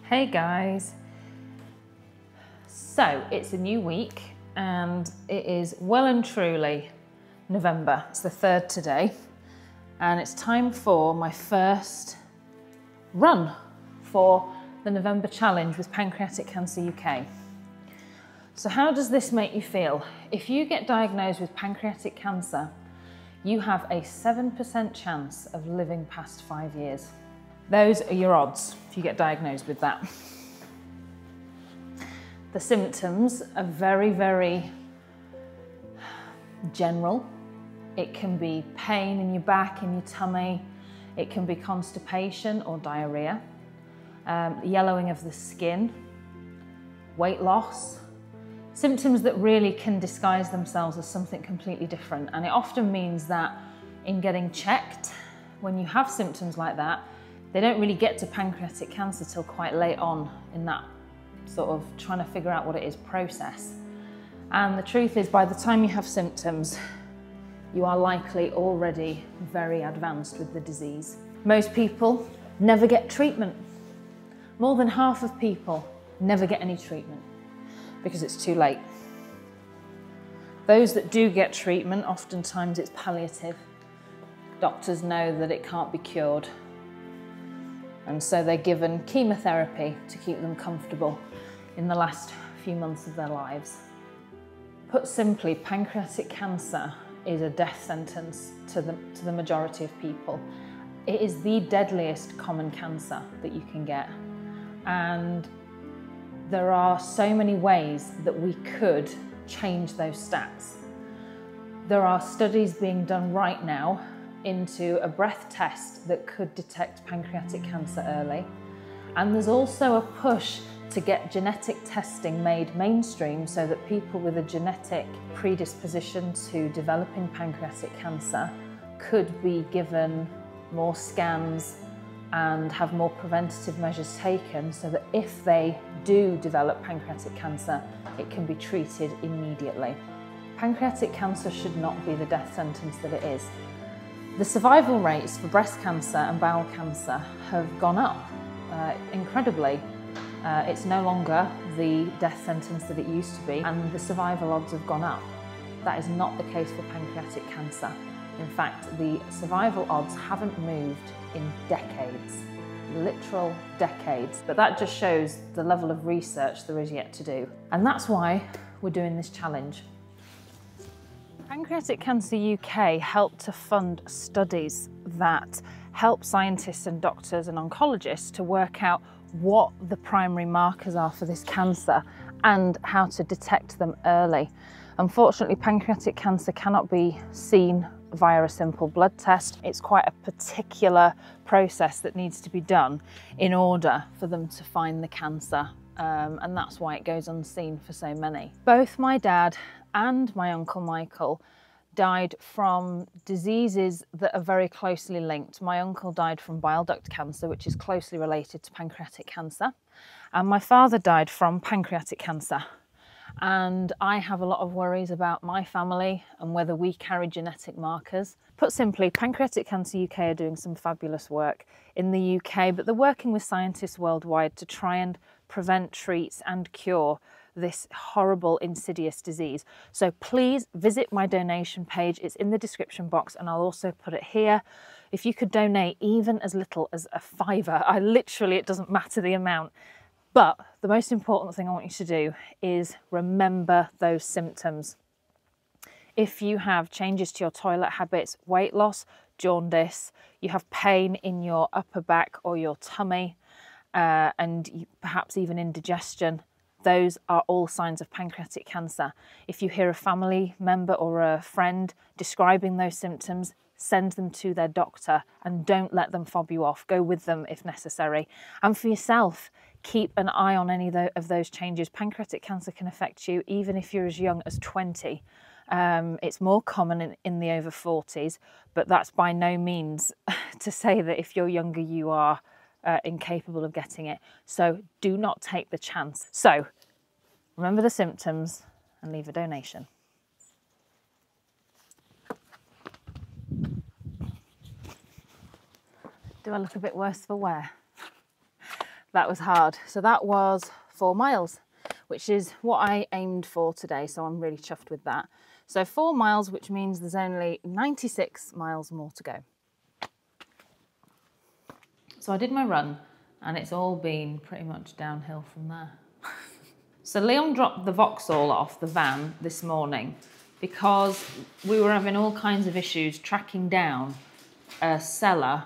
Hey guys, so it's a new week and it is well and truly November. It's the 3rd today and it's time for my first run for the November challenge with Pancreatic Cancer UK. So how does this make you feel? If you get diagnosed with pancreatic cancer, you have a 7% chance of living past 5 years. Those are your odds if you get diagnosed with that. The symptoms are very, very general. It can be pain in your back, in your tummy. It can be constipation or diarrhea, yellowing of the skin, weight loss, symptoms that really can disguise themselves as something completely different. And it often means that in getting checked, when you have symptoms like that, they don't really get to pancreatic cancer till quite late on in that sort of trying to figure out what it is process. And the truth is, by the time you have symptoms, you are likely already very advanced with the disease. Most people never get treatment. More than half of people never get any treatment because it's too late. Those that do get treatment, oftentimes it's palliative. Doctors know that it can't be cured. And so they're given chemotherapy to keep them comfortable in the last few months of their lives. Put simply, pancreatic cancer is a death sentence to the majority of people. It is the deadliest common cancer that you can get. And there are so many ways that we could change those stats. There are studies being done right now into a breath test that could detect pancreatic cancer early. And there's also a push to get genetic testing made mainstream so that people with a genetic predisposition to developing pancreatic cancer could be given more scans and have more preventative measures taken so that if they do develop pancreatic cancer, it can be treated immediately. Pancreatic cancer should not be the death sentence that it is. The survival rates for breast cancer and bowel cancer have gone up incredibly. It's no longer the death sentence that it used to be, and the survival odds have gone up. That is not the case for pancreatic cancer. In fact, the survival odds haven't moved in decades, literal decades. But that just shows the level of research there is yet to do. And that's why we're doing this challenge. Pancreatic Cancer UK helped to fund studies that help scientists and doctors and oncologists to work out what the primary markers are for this cancer and how to detect them early. Unfortunately, pancreatic cancer cannot be seen via a simple blood test. It's quite a particular process that needs to be done in order for them to find the cancer. And that's why it goes unseen for so many. Both my dad and my Uncle Michael died from diseases that are very closely linked. My uncle died from bile duct cancer, which is closely related to pancreatic cancer. And my father died from pancreatic cancer. And I have a lot of worries about my family and whether we carry genetic markers. Put simply, Pancreatic Cancer UK are doing some fabulous work in the UK, but they're working with scientists worldwide to try and prevent, treat and cure this horrible, insidious disease. So please visit my donation page. It's in the description box and I'll also put it here. If you could donate even as little as a £5, it doesn't matter the amount. But the most important thing I want you to do is remember those symptoms. If you have changes to your toilet habits, weight loss, jaundice, you have pain in your upper back or your tummy, and perhaps even indigestion, those are all signs of pancreatic cancer. If you hear a family member or a friend describing those symptoms, send them to their doctor and don't let them fob you off. Go with them if necessary. And for yourself, keep an eye on any of those changes. Pancreatic cancer can affect you even if you're as young as 20. It's more common in the over 40s, but that's by no means to say that if you're younger you are incapable of getting it. So do not take the chance. So remember the symptoms and leave a donation. Do I look a bit worse for wear? that was hard. So that was 4 miles, which is what I aimed for today. So I'm really chuffed with that. So 4 miles, which means there's only 96 miles more to go. So I did my run and it's all been pretty much downhill from there. So Leon dropped the Vauxhall off the van this morning because we were having all kinds of issues tracking down a seller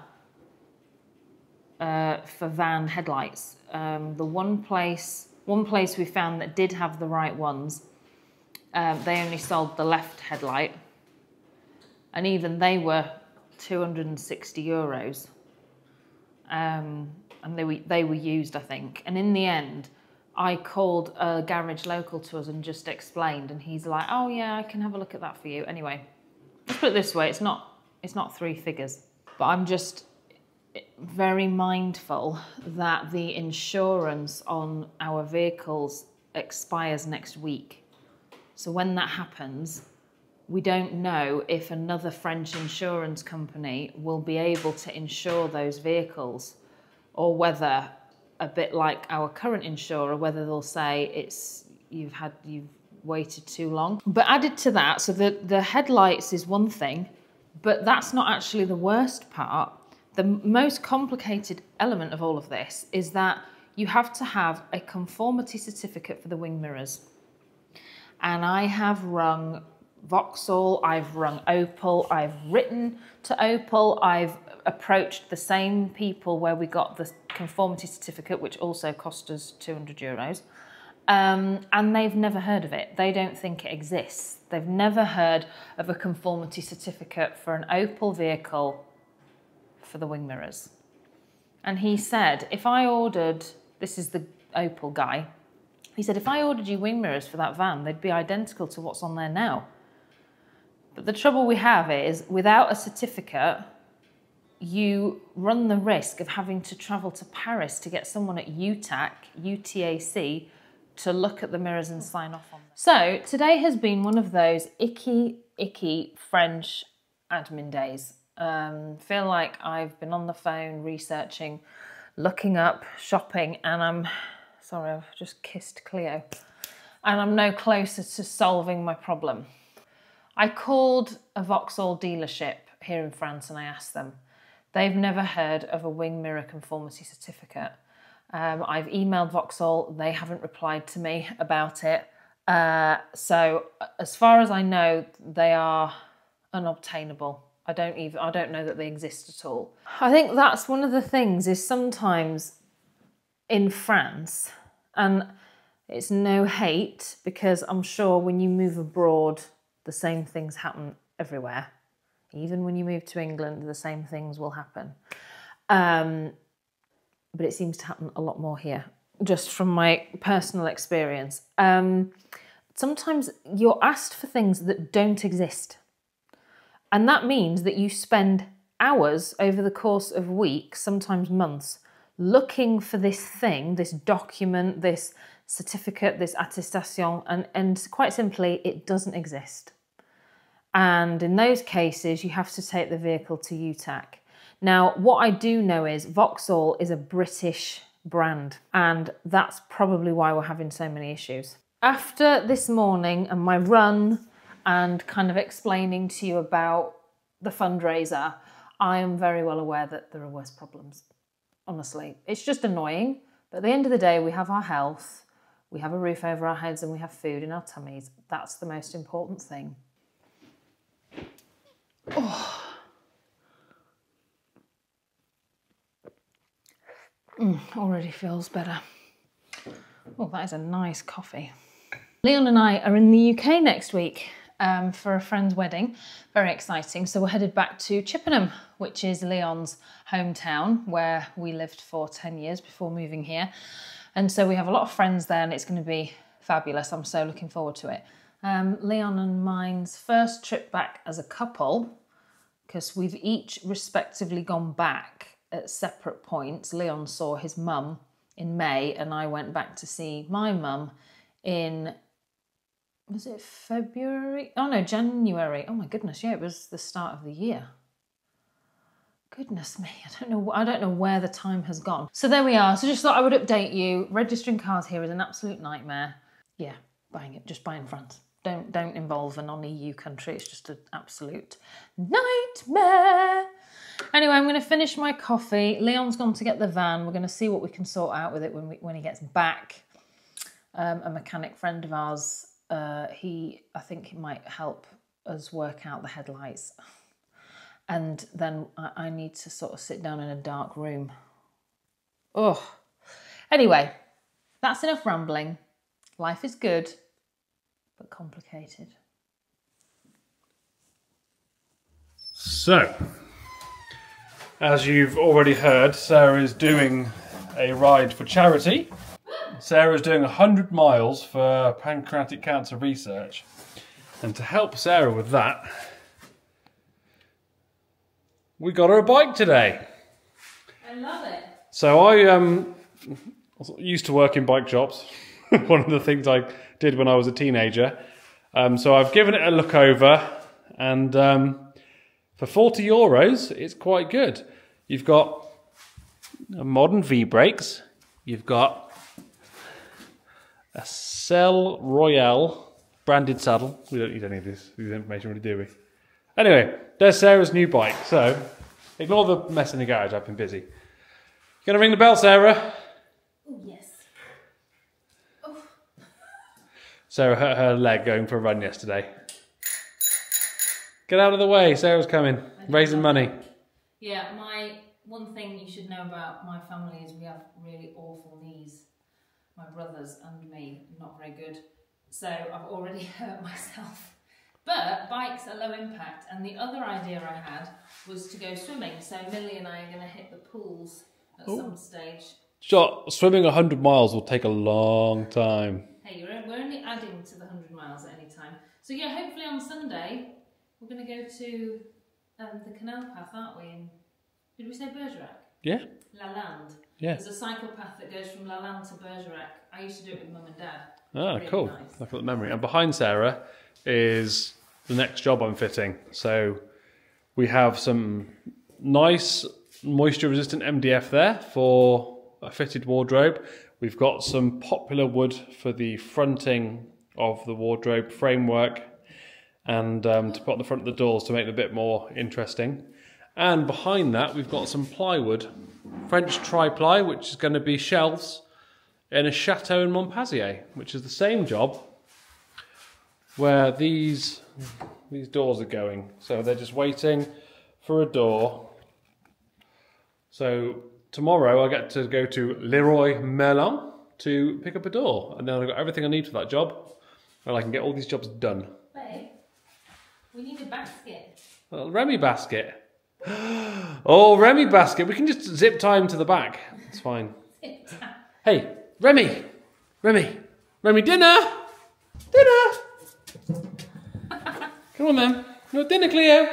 for van headlights. The one place we found that did have the right ones, they only sold the left headlight, and even they were €260, and they were used, I think. And in the end, I called a garage local to us and just explained, and he's like, "Oh yeah, I can have a look at that for you." Anyway, let's put it this way: it's not 3 figures, but I'm just very mindful that the insurance on our vehicles expires next week. So when that happens, we don't know if another French insurance company will be able to insure those vehicles, or whether, a bit like our current insurer, whether they'll say you've waited too long. But added to that, so the headlights is one thing, but that's not actually the worst part. The most complicated element of all of this is that you have to have a conformity certificate for the wing mirrors. And I have rung Vauxhall, I've rung Opel, I've written to Opel, I've approached the same people where we got the conformity certificate, which also cost us €200. And they've never heard of it. They don't think it exists. They've never heard of a conformity certificate for an Opel vehicle for the wing mirrors. And he said, if I ordered, this is the Opel guy, he said, if I ordered you wing mirrors for that van, they'd be identical to what's on there now. But the trouble we have is, without a certificate, you run the risk of having to travel to Paris to get someone at UTAC to look at the mirrors and sign off on them. So today has been one of those icky French admin days. Feel like I've been on the phone researching, looking up, shopping, and sorry, I've just kissed Cleo, and I'm no closer to solving my problem. I called a Vauxhall dealership here in France and I asked them. They've never heard of a wing mirror conformity certificate. I've emailed Vauxhall, they haven't replied to me about it. So as far as I know, they are unobtainable. I don't know that they exist at all. I think that's one of the things, is sometimes in France, and it's no hate, because I'm sure when you move abroad, the same things happen everywhere. Even when you move to England, the same things will happen. But it seems to happen a lot more here, just from my personal experience. Sometimes you're asked for things that don't exist. And that means that you spend hours over the course of weeks, sometimes months, looking for this thing, this document, this certificate, this attestation, and quite simply, it doesn't exist. And in those cases, you have to take the vehicle to UTAC. Now, what I do know is Vauxhall is a British brand, and that's probably why we're having so many issues. After this morning and my run, and kind of explaining to you about the fundraiser, I am very well aware that there are worse problems. Honestly, it's just annoying. But at the end of the day, we have our health, we have a roof over our heads, and we have food in our tummies. That's the most important thing. Oh. Already feels better. Oh, that is a nice coffee. Leon and I are in the UK next week. For a friend's wedding. Very exciting. So we're headed back to Chippenham, which is Leon's hometown, where we lived for 10 years before moving here. And so we have a lot of friends there, and it's going to be fabulous. I'm so looking forward to it. Leon and mine's first trip back as a couple, because we've each respectively gone back at separate points. Leon saw his mum in May, and I went back to see my mum in, was it February? Oh no, January. Oh my goodness, yeah, it was the start of the year. Goodness me, I don't know where the time has gone. So there we are. So just thought I would update you. Registering cars here is an absolute nightmare. Yeah, just buy in France. Don't involve a non-EU country. It's just an absolute nightmare. Anyway, I'm going to finish my coffee. Leon's gone to get the van. We're going to see what we can sort out with it when he gets back. A mechanic friend of ours, I think he might help us work out the headlights. And then I need to sort of sit down in a dark room. Oh. Anyway, that's enough rambling. Life is good, but complicated. So, as you've already heard, Sarah is doing a ride for charity. Sarah is doing 100 miles for pancreatic cancer research. And to help Sarah with that, we got her a bike today. I love it. So I used to work in bike shops. One of the things I did when I was a teenager. So I've given it a look over, and for €40, it's quite good. You've got modern V-brakes. You've got a Cell Royale branded saddle. We don't need any of this information, really, do we? Anyway, there's Sarah's new bike. So ignore the mess in the garage. I've been busy. You gonna ring the bell, Sarah? Oh, yes. Oh. Sarah hurt her leg going for a run yesterday. Get out of the way. Sarah's coming. Raising money. Yeah, one thing you should know about my family is we have really awful knees. My brothers and me, not very good. So I've already hurt myself. But bikes are low impact, and the other idea I had was to go swimming. So Millie and I are going to hit the pools at some stage. Sure, swimming 100 miles will take a long time. Hey, we're only adding to the 100 miles at any time. So yeah, hopefully on Sunday we're going to go to the canal path, aren't we? Did we say Bergerac? Yeah. Lalande. Yeah. There's a cycle path that goes from Lalande to Bergerac. I used to do it with Mum and Dad. Ah, really cool. Nice. I've got the memory. And behind Sarah is the next job I'm fitting. So we have some nice moisture-resistant MDF there for a fitted wardrobe. We've got some popular wood for the fronting of the wardrobe framework, and to put on the front of the doors to make it a bit more interesting. And behind that, we've got some plywood, French tri-ply, which is going to be shelves in a chateau in Montpazier, which is the same job where these doors are going. So they're just waiting for a door. So tomorrow I get to go to Leroy Merlin to pick up a door, and then I've got everything I need for that job, and I can get all these jobs done. Babe, we need a basket. Well, Remy basket. Oh, Remy basket. We can just zip tie him to the back. It's fine. Hey, Remy, dinner. Come on, then. No dinner, Cleo.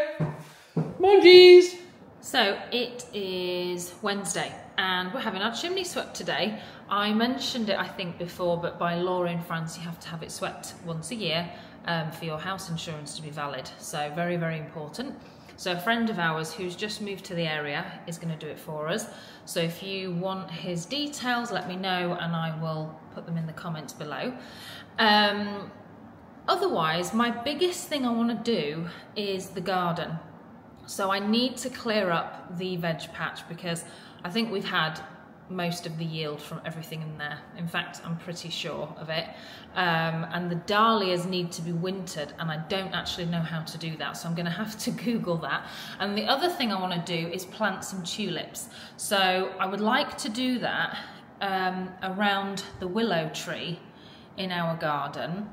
Come on, geez. So it is Wednesday and we're having our chimney swept today. I mentioned it, I think, before, but by law in France you have to have it swept once a year for your house insurance to be valid. So very, very important. So a friend of ours who's just moved to the area is going to do it for us. So if you want his details, let me know and I will put them in the comments below. Otherwise, my biggest thing I want to do is the garden. So I need to clear up the veg patch because I think we've had most of the yield from everything in there. In fact, I'm pretty sure of it. And the dahlias need to be wintered and I don't actually know how to do that. So I'm gonna have to Google that. And the other thing I wanna do is plant some tulips. So I would like to do that around the willow tree in our garden.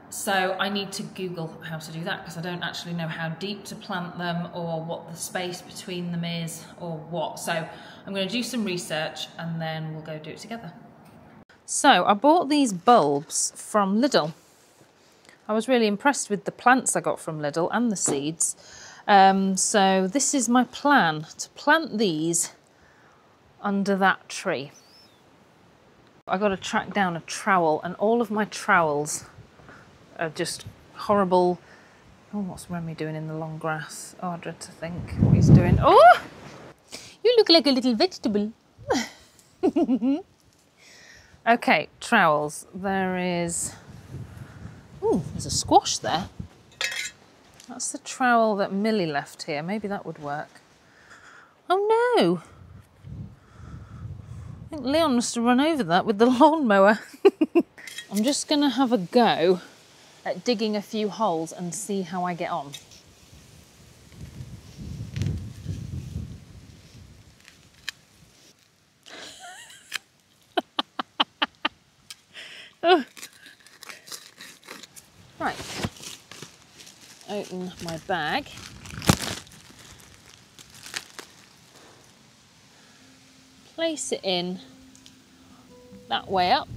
So I need to Google how to do that because I don't actually know how deep to plant them or what the space between them is or what. So I'm going to do some research and then we'll go do it together. So I bought these bulbs from Lidl. I was really impressed with the plants I got from Lidl and the seeds. So this is my plan, to plant these under that tree. I got to track down a trowel and all of my trowels are just horrible. Oh, what's Remy doing in the long grass? Oh, I dread to think what he's doing. Oh! You look like a little vegetable. Okay, trowels. There is... Ooh, there's a squash there. That's the trowel that Millie left here. Maybe that would work. Oh no! I think Leon must have run over that with the lawnmower. I'm just going to have a go at digging a few holes and see how I get on. Oh. Right, open my bag. Place it in that way up.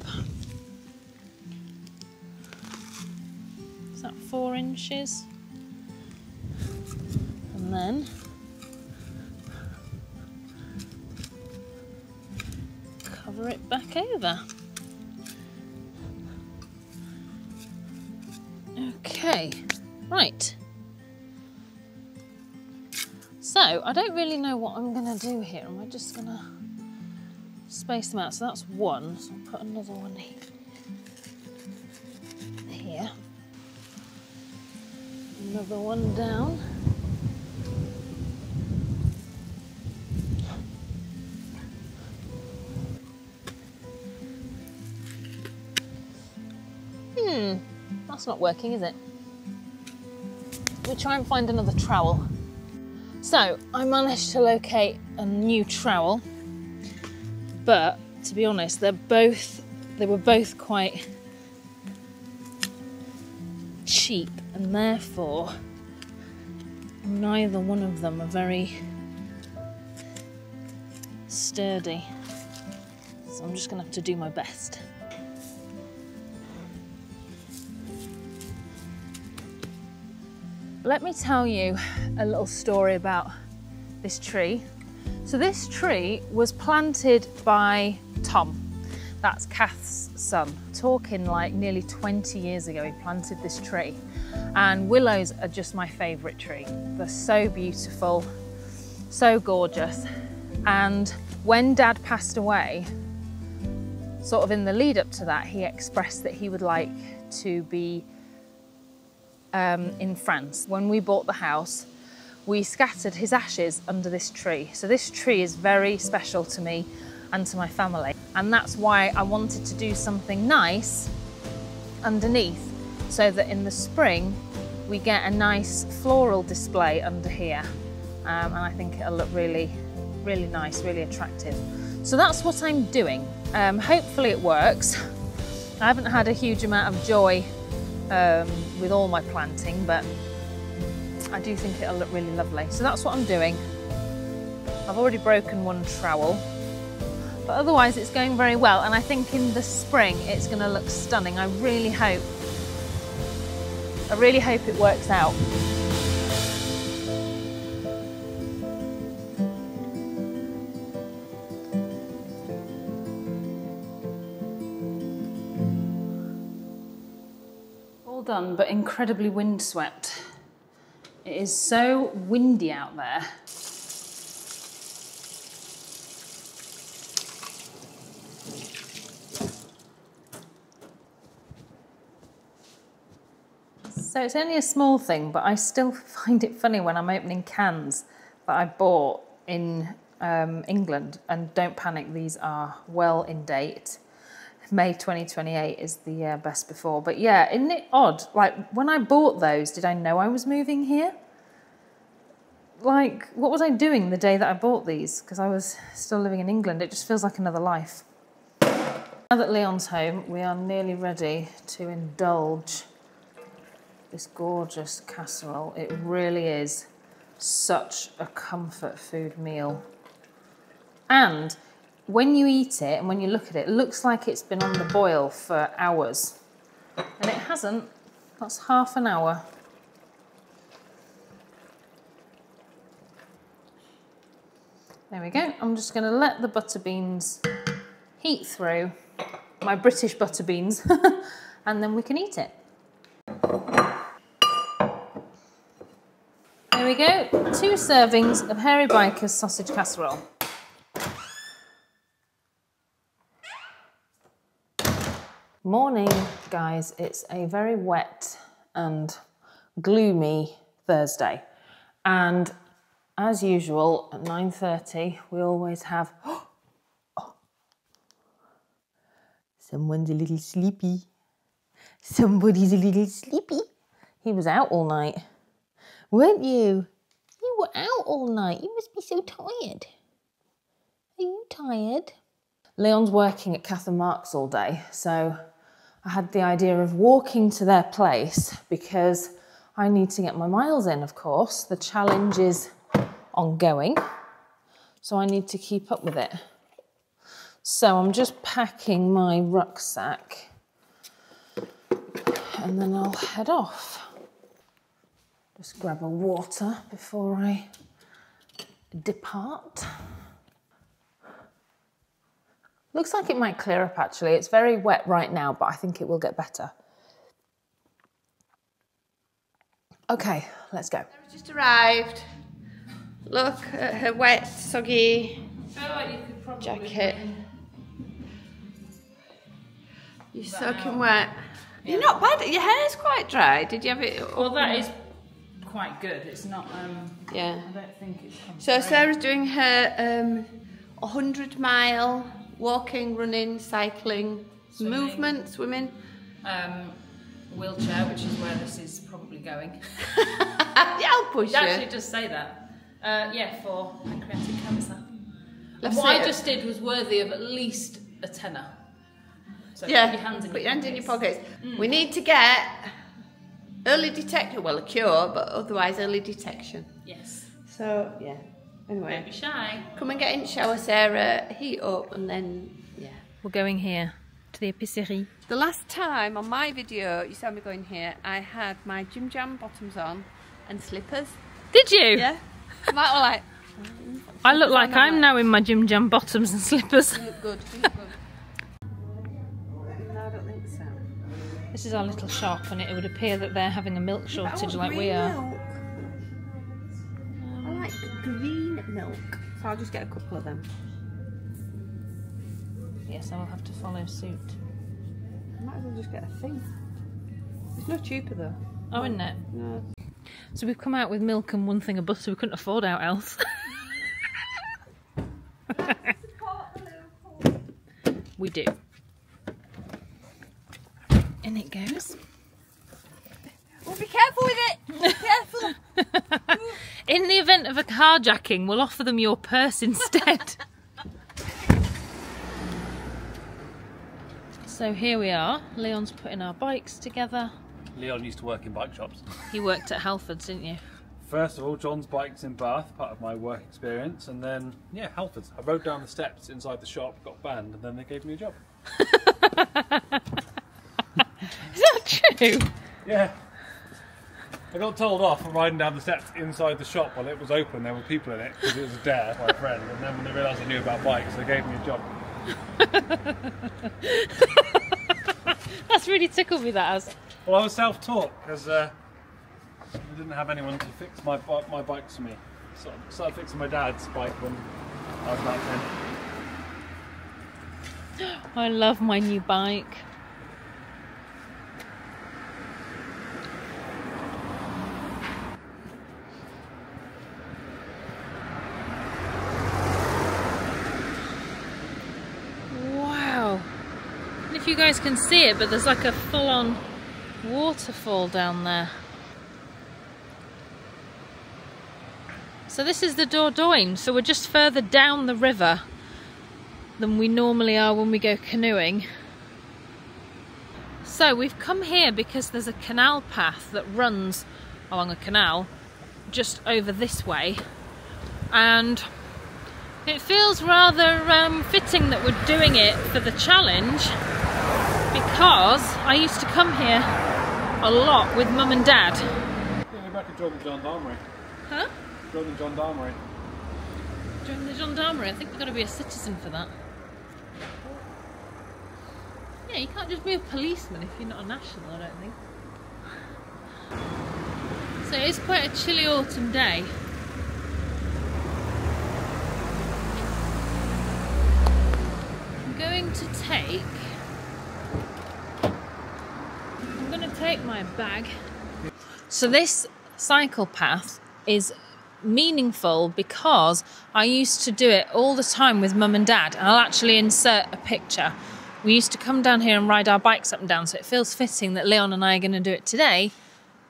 Is that 4 inches? And then cover it back over. Okay, right. So I don't really know what I'm going to do here. Am I just going to space them out? So that's one. So I'll put another one here. Another one down. That's not working, is it? We'll try and find another trowel. So I managed to locate a new trowel, but to be honest, they were both quite cheap, and therefore neither one of them are very sturdy. So I'm just gonna have to do my best. Let me tell you a little story about this tree. So this tree was planted by Tom. That's Kath's son. Talking like nearly 20 years ago, he planted this tree. And willows are just my favourite tree. They're so beautiful, so gorgeous. And when Dad passed away, sort of in the lead up to that, he expressed that he would like to be in France. When we bought the house, we scattered his ashes under this tree. So this tree is very special to me and to my family. And that's why I wanted to do something nice underneath, so that in the spring we get a nice floral display under here. And I think it'll look really, really nice, really attractive. So that's what I'm doing. Hopefully it works. I haven't had a huge amount of joy with all my planting, but I do think it'll look really lovely. So that's what I'm doing. I've already broken one trowel, but otherwise it's going very well. And I think in the spring it's going to look stunning. I really hope it works out. Done, but incredibly windswept. It is so windy out there. So it's only a small thing, but I still find it funny when I'm opening cans that I bought in England. And don't panic, these are well in date. May 2028 is the best before. But yeah, isn't it odd? Like, when I bought those, did I know I was moving here? Like, what was I doing the day that I bought these? Because I was still living in England. It just feels like another life. Now that Leon's home, we are nearly ready to indulge this gorgeous casserole. It really is such a comfort food meal. And when you eat it and when you look at it, it looks like it's been on the boil for hours. And it hasn't. That's half an hour. There we go. I'm just going to let the butter beans heat through, my British butter beans, and then we can eat it. we go. 2 servings of Hairy Biker's sausage casserole. Morning, guys. It's a very wet and gloomy Thursday. And as usual, at 9:30, we always have... Someone's a little sleepy. Somebody's a little sleepy. He was out all night. Weren't you? You were out all night. You must be so tired. Are you tired? Leon's working at Catherine Marks all day, so I had the idea of walking to their place because I need to get my miles in, of course. The challenge is ongoing, so I need to keep up with it. So I'm just packing my rucksack and then I'll head off. Just grab a water before I depart. Looks like it might clear up actually. It's very wet right now, but I think it will get better. Okay, let's go. Sarah's just arrived. Look at her wet, soggy jacket. You're soaking wet. Yeah. You're not bad. Your hair's quite dry. Did you have it? Well, that is quite good. It's not. Yeah. I don't think it's. So Sarah's doing her 100-mile walking, running, cycling, swimming. Wheelchair, which is where this is probably going. Yeah, I'll push It you. actually does say that. Yeah, for pancreatic cancer. Let's What see I it. just did was worthy of at least a tenner. So Yeah, put your hands in your pockets. We need to get early detection, well, a cure, but otherwise early detection. Yes. So, yeah. Anyway, Don't be shy. come and get in the shower, Sarah, heat up, and then, yeah. We're going here to the épicerie. The last time on my video, you saw me going here, I had my Jim Jam bottoms on and slippers. Did you? Yeah. Might were like... I look like I'm now in my Jim Jam bottoms and slippers. You look good, you look good. No, I don't think so. This is our little shop and it would appear that they're having a milk shortage like we are. Milk. I like green milk, so I'll just get a couple of them. Yes, I will have to follow suit. I might as well just get a thing. It's no cheaper though. Oh, isn't it? No. So we've come out with milk and one thing of butter. We couldn't afford out else. We do. In it goes. Well, be careful with it! Be careful! In the event of a carjacking, we'll offer them your purse instead. So here we are. Leon's putting our bikes together. Leon used to work in bike shops. You worked at Halfords, didn't you? First of all, John's bike's in Bath, part of my work experience, and then, yeah, Halfords. I rode down the steps inside the shop, got banned, and then they gave me a job. Is that true? Yeah. I got told off for riding down the steps inside the shop while it was open. There were people in it because it was a dare by a friend, and then when they realised I knew about bikes, they gave me a job. That's really tickled me, that has. Well, I was self-taught because I didn't have anyone to fix my bikes for me. So I started fixing my dad's bike when I was about 10. I love my new bike. Wow. I don't know if you guys can see it, but there's like a full-on waterfall down there. So this is the Dordogne, so we're just further down the river than we normally are when we go canoeing. So we've come here because there's a canal path that runs along a canal just over this way, and it feels rather fitting that we're doing it for the challenge because I used to come here a lot with Mum and Dad. Yeah, we're back at join the gendarmerie. Huh? Join the gendarmerie. Join the gendarmerie? I think we've got to be a citizen for that. Yeah, you can't just be a policeman if you're not a national, I don't think. So it's quite a chilly autumn day. I'm going to take my bag. So this cycle path is meaningful because I used to do it all the time with mum and dad. And I'll actually insert a picture. We used to come down here and ride our bikes up and down, so it feels fitting that Leon and I are going to do it today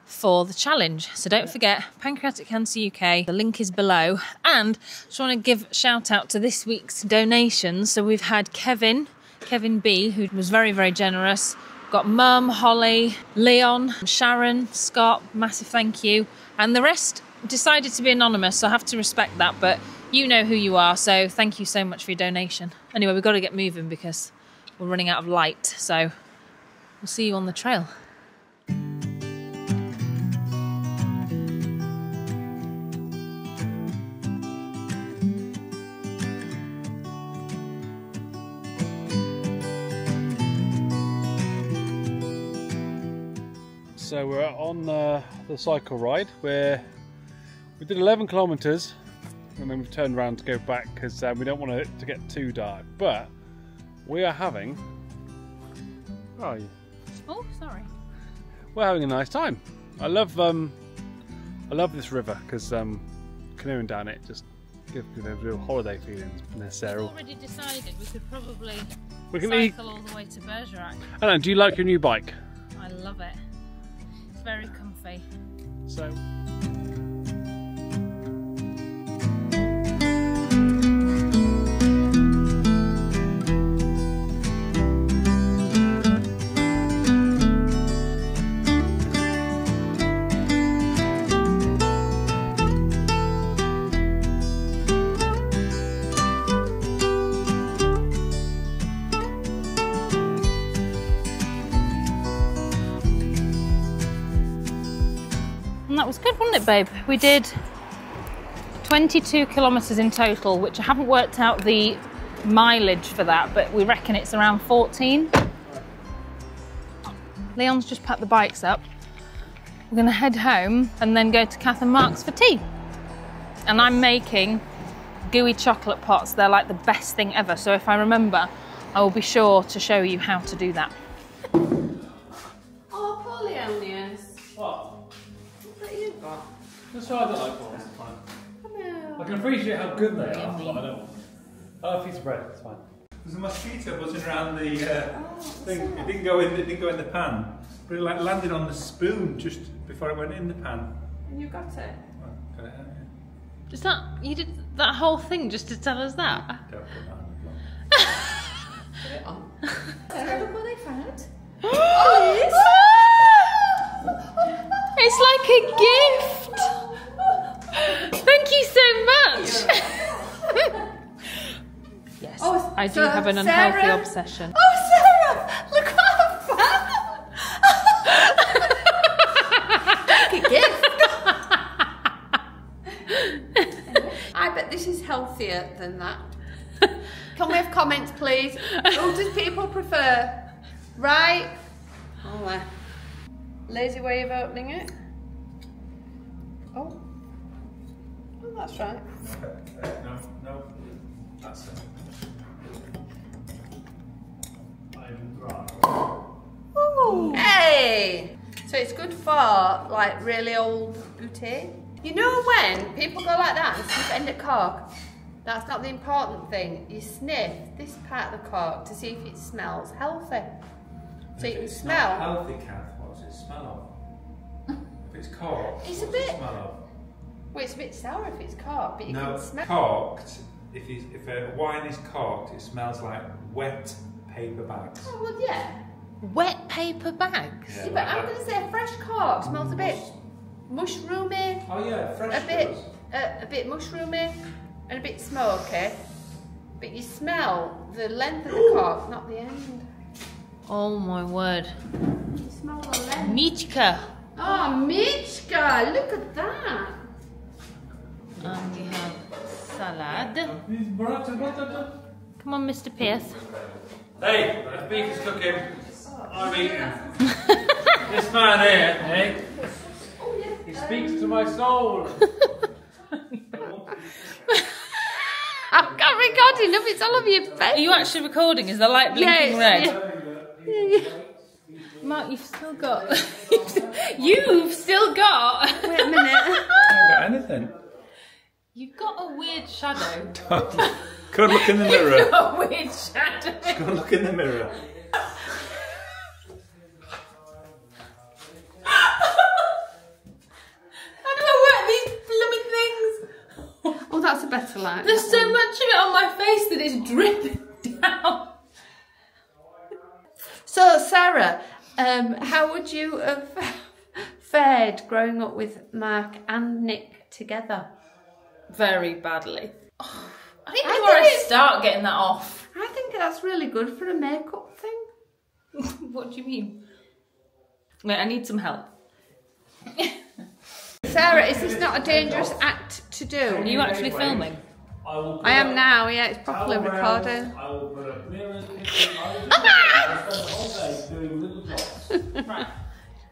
for the challenge. So don't forget, Pancreatic Cancer UK, the link is below. And I just want to give a shout out to this week's donations. So we've had Kevin B, who was very, very generous. Got Mum, Holly, Leon, Sharon, Scott, massive thank you. And the rest decided to be anonymous, so I have to respect that, but you know who you are, so thank you so much for your donation. Anyway, we've got to get moving because we're running out of light, so we'll see you on the trail. So we're on the cycle ride where we did 11 kilometres and then we've turned around to go back because we don't want it to get too dark. But we are having... Where are you? Oh, sorry. We're having a nice time. I love this river because canoeing down it just gives me those real holiday feelings necessarily. We've already decided we could probably cycle all the way to Bergerac. Anna, do you like your new bike? I love it. It's very comfy. So... That was good, wasn't it, babe? We did 22 kilometres in total, which I haven't worked out the mileage for that, but we reckon it's around 14. Leon's just packed the bikes up. We're going to head home and then go to Kath and Mark's for tea. And I'm making gooey chocolate pots. They're like the best thing ever. So if I remember, I will be sure to show you how to do that. Oh, poor Leonius. What? You've got. That's why I don't like ones. I can appreciate how good they are, but I don't. Oh, a piece of bread. It's fine. There's a mosquito buzzing around the thing. It didn't go in the pan, but it like landed on the spoon just before it went in the pan. And you got it. Well, got it out, yeah. Is that, you did that whole thing just to tell us that? Don't put that on Put it on. Sarah, look what they found. Oh, it is? It's like a gift. Thank you so much. Yes, Oh, I do so have an unhealthy Sarah- obsession. Oh, Sarah, look what I found. Like a gift. I bet this is healthier than that. Can we have comments, please? Who does people prefer? Right? Oh, lazy way of opening it. Oh. Oh, that's right. No, that's it. Ooh. Hey! So it's good for like really old bouteille. You know when people go like that and sniff end of cork? That's not the important thing. You sniff this part of the cork to see if it smells healthy. So you can smell. Not healthy, Kath. What does it smell of? If it's corked, It's a what does bit- it smell of? Well, it's a bit sour if it's corked, but you No, can smell. corked. If a wine is corked, it smells like wet paper bags. Oh, well, yeah. Wet paper bags. Yeah, but I'm going to say a fresh cork smells a bit mushroomy, Oh yeah, fresh a bit, does. a bit mushroomy, and a bit smoky. But you smell the length of the cork, not the end. Oh my word. You smell the length. Michka. Oh, Michka, look at that. And we have salad. Come on, Mr. Pierce. Hey, the beef is cooking. I'm eating. This man here, eh? He's speaks to my soul. I've got recording of it's all over your face. Are you actually recording? Is the light blinking red? Yeah. Mark, you've still got... you've still got... Wait a minute. I haven't got anything. You've got a weird shadow. Go and look in the mirror. You've got a weird shadow. Go and look in the mirror. How do I work these blooming things? Oh, that's a better light. There's so much of it on my face that it's dripping down. So, Sarah, how would you have fared growing up with Mark and Nick together? Very badly. Oh, I don't I know where think I start getting that off. I think that's really good for a makeup thing. What do you mean? Wait, I need some help. Sarah, is this not a dangerous act to do? Are you actually filming? I am now, yeah, it's properly recording. I will put up mirrors. Doing little jobs. Right.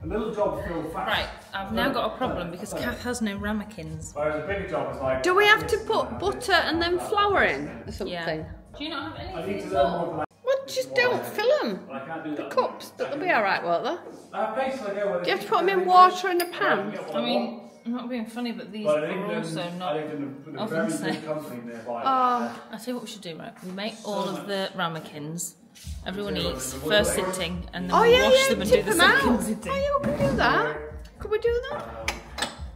A little job feel fast. Right, I've now got a problem because Kath has no ramekins. Whereas a bigger job is like. Do we have to put butter and then flour in or something? Yeah. Do you not have I need anything to at learn all? more. Well, just don't fill them. I can't do that. Cups, but they'll be alright, won't they? Basically, Do you have to put them in water in a pan? I mean, I'm not being funny, but these But are also not in a oven very safe. good company nearby. Oh, I'll tell you what we should do, right? We make all of the ramekins. Everyone eats first sitting, and then oh we yeah, wash yeah, them and do tip the them out. second sitting. Oh yeah, we can do that. Could we do that?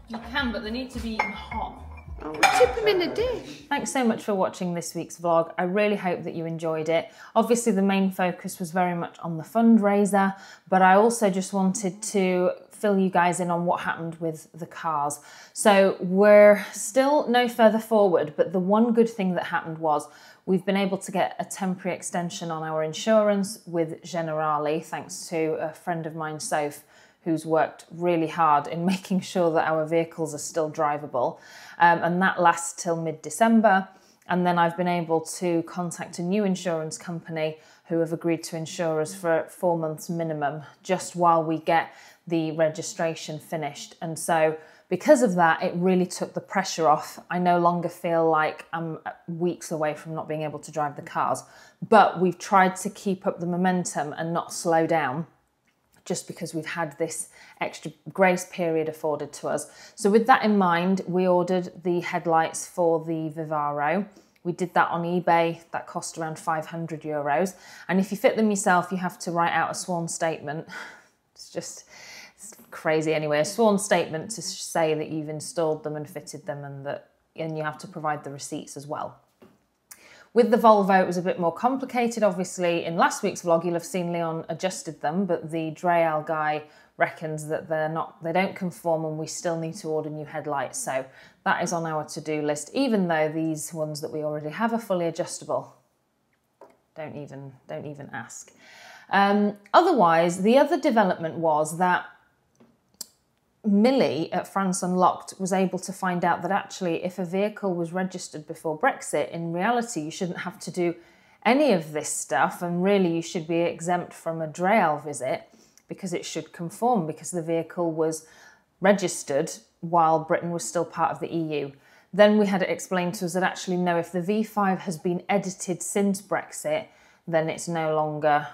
You can, but they need to be eaten hot. Oh, we'll tip them in a dish. Thanks so much for watching this week's vlog. I really hope that you enjoyed it. Obviously, the main focus was very much on the fundraiser, but I also just wanted to fill you guys in on what happened with the cars. So we're still no further forward, but the one good thing that happened was we've been able to get a temporary extension on our insurance with Generali, thanks to a friend of mine, Soph, who's worked really hard in making sure that our vehicles are still drivable. And that lasts till mid-December. And then I've been able to contact a new insurance company who have agreed to insure us for 4 months minimum, just while we get the registration finished. And so because of that, it really took the pressure off. I no longer feel like I'm weeks away from not being able to drive the cars, but we've tried to keep up the momentum and not slow down, just because we've had this extra grace period afforded to us. So with that in mind, we ordered the headlights for the Vivaro. We did that on eBay. That cost around €500. And if you fit them yourself, you have to write out a sworn statement. It's crazy anyway. A sworn statement to say that you've installed them and fitted them, and you have to provide the receipts as well. With the Volvo, it was a bit more complicated. Obviously, in last week's vlog, you'll have seen Leon adjusted them, but the Drayal guy reckons that they don't conform, and we still need to order new headlights. So that is on our to-do list, even though these ones that we already have are fully adjustable. Don't even ask. Otherwise, the other development was that Millie at France Unlocked was able to find out that actually if a vehicle was registered before Brexit, in reality you shouldn't have to do any of this stuff, and really you should be exempt from a Drayal visit because it should conform, because the vehicle was registered while Britain was still part of the EU. Then we had it explained to us that actually no, if the V5 has been edited since Brexit, then it's no longer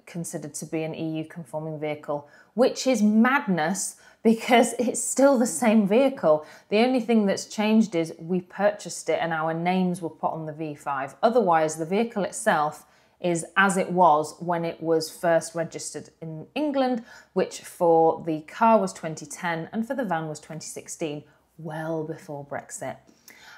considered to be an EU conforming vehicle, which is madness, because it's still the same vehicle. The only thing that's changed is we purchased it and our names were put on the V5. Otherwise, the vehicle itself is as it was when it was first registered in England, which for the car was 2010 and for the van was 2016, well before Brexit.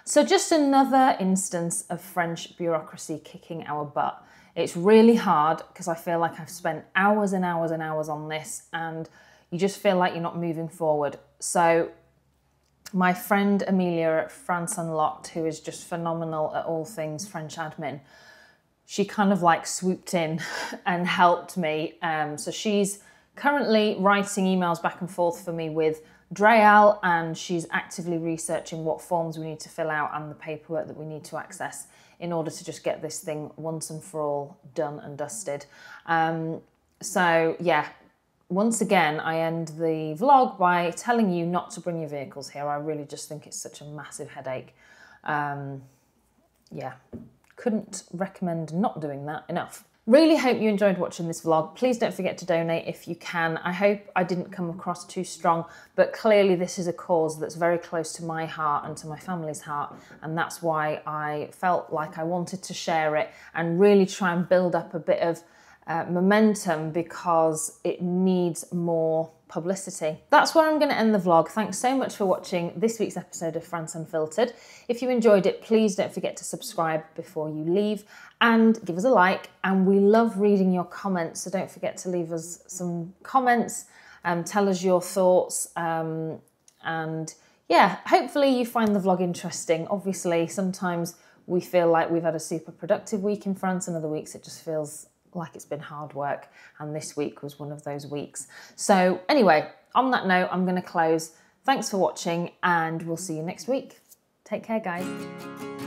So just another instance of French bureaucracy kicking our butt. It's really hard because I feel like I've spent hours and hours and hours on this, and you just feel like you're not moving forward. So my friend Amelia at France Unlocked, who is just phenomenal at all things French admin, she kind of like swooped in and helped me. So she's currently writing emails back and forth for me with Drayal, and she's actively researching what forms we need to fill out and the paperwork that we need to access in order to just get this thing once and for all done and dusted. So yeah, once again, I end the vlog by telling you not to bring your vehicles here. I really just think it's such a massive headache. Yeah, couldn't recommend not doing that enough. Really hope you enjoyed watching this vlog. Please don't forget to donate if you can. I hope I didn't come across too strong, but clearly this is a cause that's very close to my heart and to my family's heart, and that's why I felt like I wanted to share it and really try and build up a bit of momentum, because it needs more publicity. That's where I'm going to end the vlog. Thanks so much for watching this week's episode of France Unfiltered. If you enjoyed it, please don't forget to subscribe before you leave and give us a like. And we love reading your comments, so don't forget to leave us some comments and tell us your thoughts. And yeah, hopefully you find the vlog interesting. Obviously, sometimes we feel like we've had a super productive week in France, and other weeks it just feels like it's been hard work, and this week was one of those weeks. So anyway, on that note, I'm going to close. Thanks for watching, and we'll see you next week. Take care, guys.